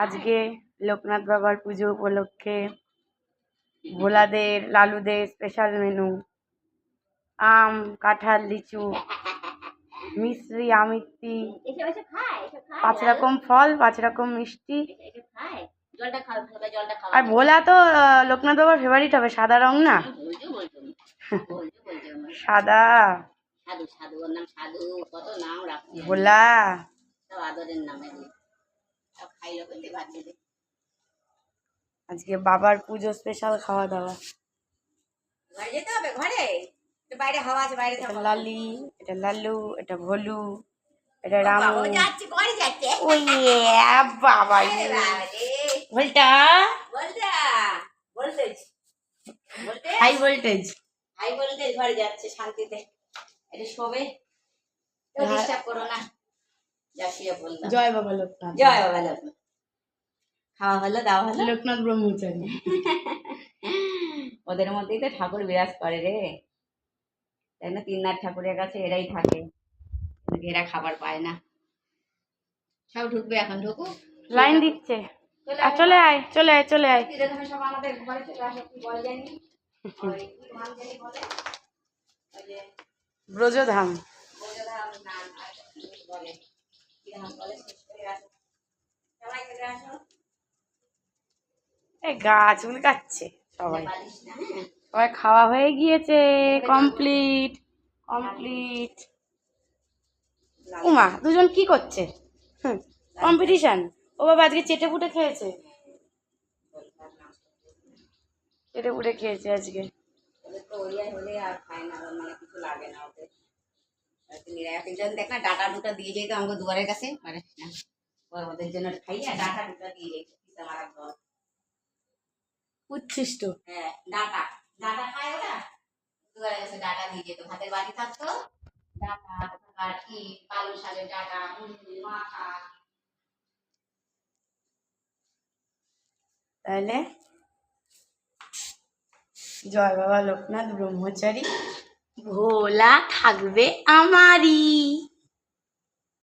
আজকে লোকনাথ বাবার পুজো উপলক্ষে ভোলাদের লালুদের স্পেশাল মেনু আম কাঁঠাল লিচু মিশ্রি আমিত্তি 5 রকম ফল 5 রকম মিষ্টি। আর ভোলা তো লোকনাথ বাবার ফেভারিট হবে, সাদা রং না সাদা ভোলা আজকে বাবার পুজো স্পেশাল খাওয়া দাওয়া। এটা লালি, এটা লালু, এটা ভোলু, এটা রামু। ওই বাবা ভোল্টা হাই ভোল্টেজ বাড়ি যাচ্ছে শান্তিতে। এটা শোবে, ডিস্টার্ব করো না। জয় বাবা লোকনাথ, জয় বাবা লোকনাথ। খাওয়া হলো, দাওয়া হলো। লোকনাথ ব্রহ্মচারী ওদের মধ্যেই তো ঠাকুর বিরাজ করে রে, তাই না? 3 নাথ ঠাকুরের কাছে এরাই থাকে, এরা খাবার পায় না। সব ঢুকবে, এখন ঢুকুক, লাইন দিচ্ছে। চলে আয় চলে আয় চলে আয়। সব আমাদের ঘরে চলে আসে। কি বলে জানি ব্রজধাম, গাছ উলকাচ্ছে সবাই। সবাই খাওয়া হয়ে গিয়েছে, কমপ্লিট কমপ্লিট। উমা দুজন কি করছে? কম্পিটিশন। ও বাবা আজকে চেটে পুটে খেয়েছে, চেটে পুটে খেয়েছে আজকে। দেখ না ডাটা দুটা দিয়ে যেত আমাকে দুয়ারের কাছে, ওদের জন্য খাইয়া ডাটা দুটা দিয়ে যেত। উচ্ছিষ্ট, হ্যাঁ ডাটা ডাটা খায় ওরা, দুয়ারের কাছে ডাটা দিয়ে যেত। ভাতের বাড়ি থাকতো, ডাটা আর কি পালং শাকের ডাটা, মাথা। তাহলে জয় বাবা লোকনাথ ব্রহ্মচারী, ভোলা থাকবে আমারই।